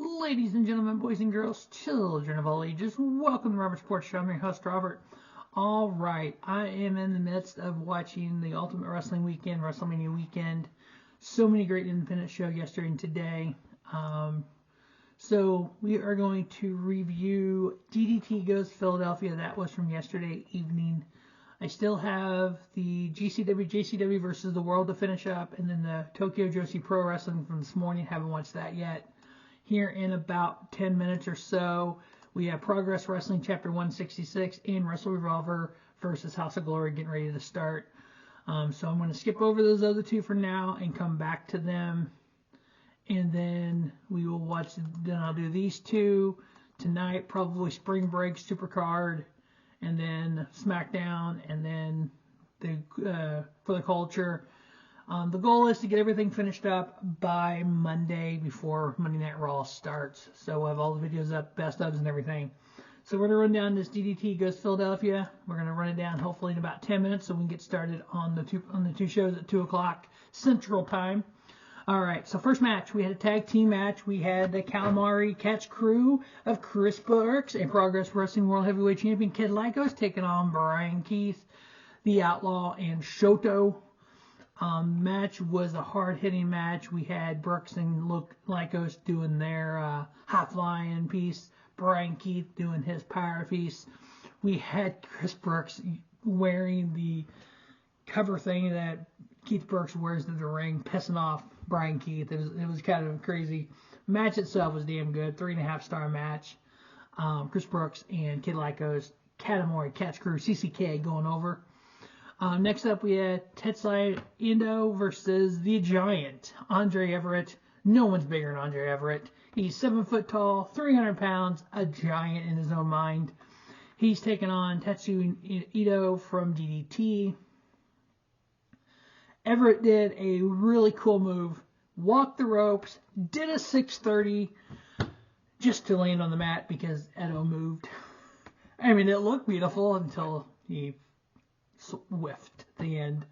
Ladies and gentlemen, boys and girls, children of all ages, welcome to Robert's Sports Show. I'm your host, Robert. All right, I am in the midst of watching the Ultimate Wrestling Weekend, WrestleMania Weekend. So many great independent shows yesterday and today. So we are going to review DDT Goes Philadelphia. That was from yesterday evening. I still have the GCW, JCW versus the World to finish up, and then the Tokyo Joshi Pro Wrestling from this morning. Haven't watched that yet. Here in about 10 minutes or so, we have Progress Wrestling Chapter 166 and Wrestle Revolver versus House of Glory getting ready to start. So I'm going to skip over those other two for now and come back to them. And then we will watch, then I'll do these two tonight, probably Spring Break, Supercard, and then SmackDown, and then the for the culture. The goal is to get everything finished up by Monday before Monday Night Raw starts. So we'll have all the videos up, best ofs and everything. So we're going to run down this DDT Goes Philadelphia. We're going to run it down hopefully in about 10 minutes so we can get started on the two shows at 2 o'clock Central Time. All right, so first match, we had a tag team match. We had the Calamari Catch Crew of Chris Brookes and Progress Wrestling World Heavyweight Champion Kid Lykos taking on Bryan, Keith, the Outlaw, and Shota. Match was a hard-hitting match. We had Brookes and Lykos doing their high-flying piece. Bryan Keith doing his power piece. We had Chris Brookes wearing the cover thing that Keith Brookes wears to the ring, pissing off Bryan Keith. It was kind of crazy. Match itself was damn good. 3.5-star match. Chris Brookes and Kid Lykos, Katamari Catch Crew, CCK going over. Next up, we had Tetsuya Endo versus the Giant, Andre Everett. No one's bigger than Andre Everett. He's 7 foot tall, 300 pounds, a giant in his own mind. He's taken on Tetsuya Endo from DDT. Everett did a really cool move, walked the ropes, did a 630 just to land on the mat because Endo moved. I mean, it looked beautiful until he whiffed at the end.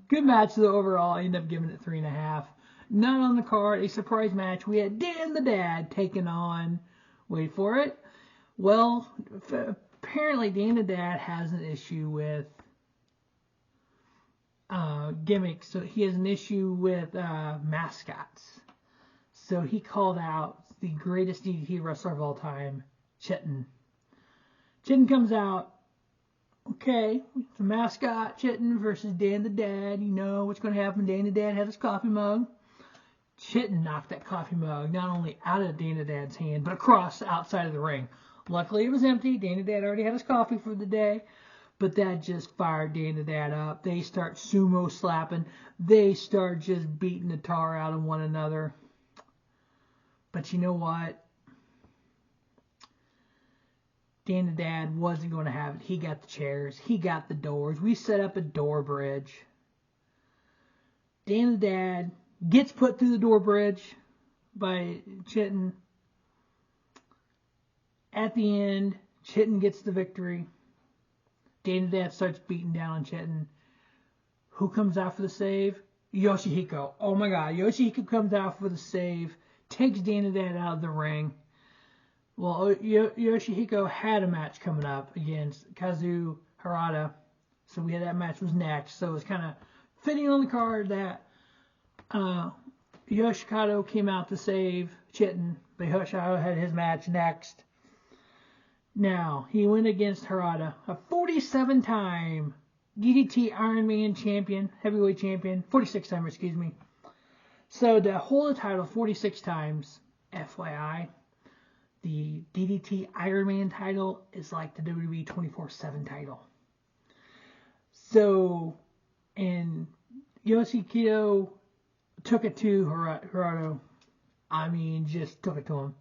Good match though overall. I ended up giving it 3.5. Not on the card, a surprise match. We had Dan the Dad taking on, wait for it. Well, apparently Dan the Dad has an issue with gimmicks. So he has an issue with mascots. So he called out the greatest DDT wrestler of all time, Chiitan. Chiitan comes out. Okay, the mascot, Chiitan versus Dan the Dad. You know what's going to happen. Dan the Dad had his coffee mug. Chiitan knocked that coffee mug not only out of Dan the Dad's hand, but across the outside of the ring. Luckily, it was empty. Dan the Dad already had his coffee for the day. But that just fired Dan the Dad up. They start sumo slapping. They start just beating the tar out of one another. But you know what? Dan the Dad wasn't going to have it. He got the chairs. He got the doors. We set up a door bridge. Dan the Dad gets put through the door bridge by Chiitan. At the end, Chiitan gets the victory. Dan the Dad starts beating down on Chiitan. Who comes out for the save? Yoshihiko. Oh my God. Yoshihiko comes out for the save. Takes Dan the Dad out of the ring. Well, Yoshihiko had a match coming up against Kazuki Hirata, so we had that match was next. So it was kind of fitting on the card that Yoshihiko came out to save Chiitan, but Yoshihiko had his match next. Now, he went against Hirata, a 47-time DDT Iron Man champion, heavyweight champion, 46-time, excuse me. So to hold the title 46 times, FYI, the DDT Iron Man title is like the WWE 24/7 title. So, and Yoshihiko took it to Hirata. I mean, just took it to him.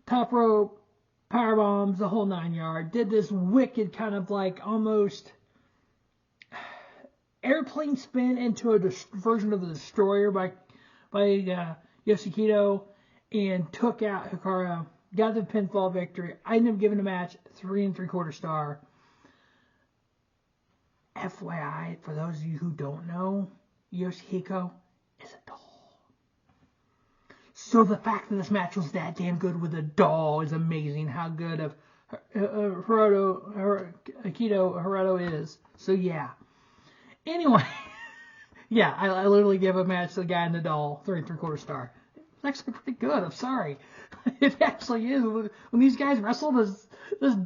Top rope, power bombs, the whole 9 yard. Did this wicked kind of like almost airplane spin into a version of the Destroyer by Yoshihiko and took out Hikaru. Got the pinfall victory. I ended up giving the match 3 3/4 star. FYI, for those of you who don't know, Yoshihiko is a doll. So the fact that this match was that damn good with a doll is amazing. How good of Hirata is. So yeah. Anyway, yeah, I literally gave a match to the guy in the doll 3 3/4 star. It's actually pretty good. I'm sorry. It actually is. When these guys wrestle this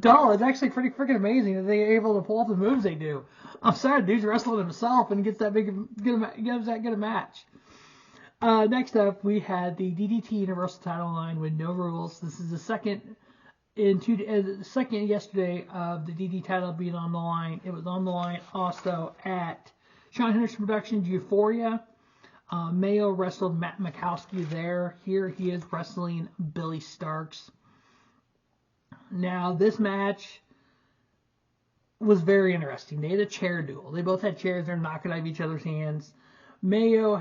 doll, it's actually pretty freaking amazing that they're able to pull off the moves they do. I'm sorry, the dude's wrestling himself and gets that good a match. Next up, we had the DDT Universal Title line with no rules. This is the second yesterday of the DDT title being on the line. It was on the line also at Shawn Henderson Productions Euphoria. Mayo wrestled Matt Mikowski there. Here he is wrestling Billie Starkz. Now, this match was very interesting. They had a chair duel. They both had chairs. They're knocking out of each other's hands. Mayo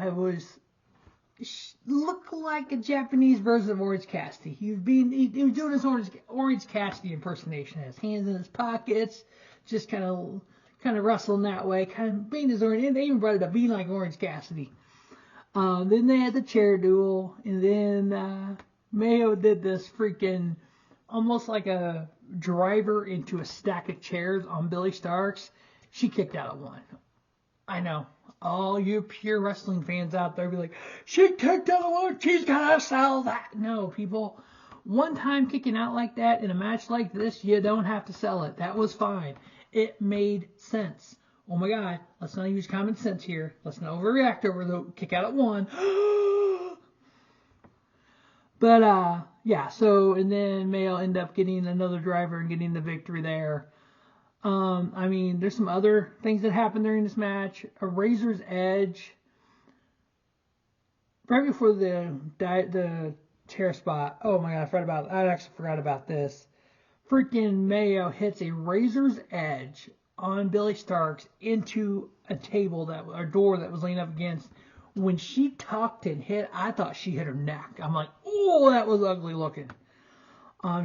looked like a Japanese version of Orange Cassidy. He was doing his Orange Cassidy impersonation. His hands in his pockets, just kind of wrestling that way, kind of being his orange. They even brought it up being like Orange Cassidy. Then they had the chair duel, and then Mayo did this freaking almost like a driver into a stack of chairs on Billie Starkz. She kicked out at one. I know. All you pure wrestling fans out there be like, she kicked out at one, she's gonna sell that. No, people. One time kicking out like that in a match like this, you don't have to sell it. That was fine. It made sense. Oh my God, let's not use common sense here. Let's not overreact over the kick out at one. But, yeah, so, and then Mayo ended up getting another driver and getting the victory there. I mean, there's some other things that happened during this match. A Razor's Edge. Right before the chair spot. Oh my God, I actually forgot about this. Freaking Mayo hits a Razor's Edge on Billie Starkz into a door that was leaning up against. When she tucked and hit, I thought she hit her neck. I'm like, oh, that was ugly looking.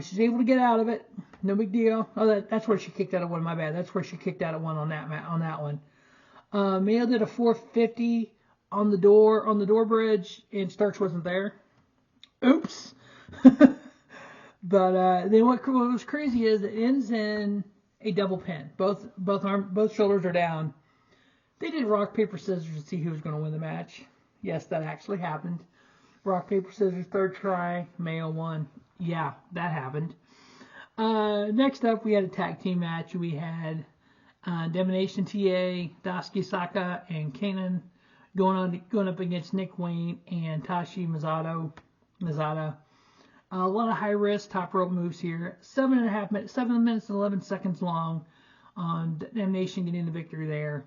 She's able to get out of it. No big deal. Oh, that's where she kicked out at one. My bad. That's where she kicked out at one on that one. Mayo did a 450 on the door bridge, and Starkz wasn't there. Oops. But then what was crazy is it ends in a double pin. Both shoulders are down. They did rock, paper, scissors to see who was going to win the match. Yes, that actually happened. Rock, paper, scissors, third try. Mayo won. Yeah, that happened. Next up, we had a tag team match. We had DAMNATION TA, Daisuke Saka, and KANON going up against Nick Wayne and Tashi Masada. A lot of high-risk top rope moves here. 7 minutes and 11 seconds long on DAMNATION getting the victory there.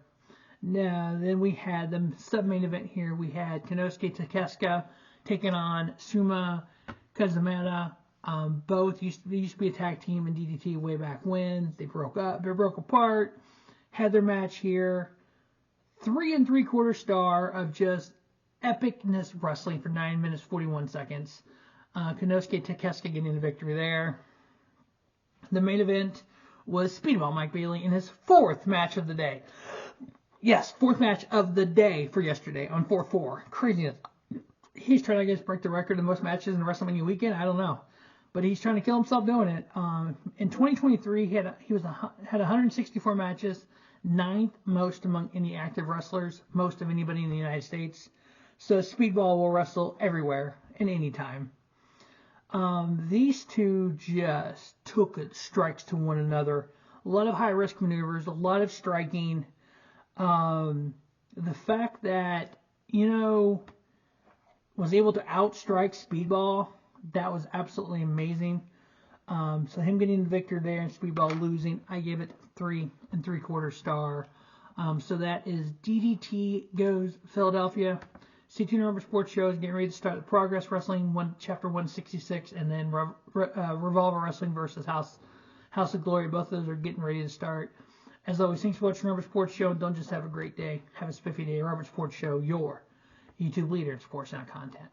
Now, then we had the sub-main event here. We had Konosuke Takeshita taking on Shunma Katsumata. Both used to be a tag team in DDT way back when. They broke apart. Had their match here. 3 3/4 star of just epicness wrestling for 9 minutes 41 seconds. Konosuke Takeshita getting the victory there. The main event was Speedball Mike Bailey in his 4th match of the day. Yes, 4th match of the day for yesterday on 4/4. Craziness. He's trying to, I guess, break the record of most matches in the WrestleMania weekend. I don't know. But he's trying to kill himself doing it. In 2023, he had 164 matches, 9th most among any active wrestlers, most of anybody in the United States. So Speedball will wrestle everywhere and anytime. These two just took strikes to one another. A lot of high-risk maneuvers, a lot of striking. The fact that, was able to outstrike Speedball, that was absolutely amazing. So him getting the victory there and Speedball losing, I give it 3 3/4 star. So that is DDT Goes Philadelphia. C2 Number Sports Show is getting ready to start the Progress Wrestling Chapter 166, and then Revolver Wrestling versus House of Glory. Both of those are getting ready to start. As always, thanks for watching Robert Sports Show. Don't just have a great day. Have a spiffy day. Robert Sports Show, your YouTube leader in sports and content.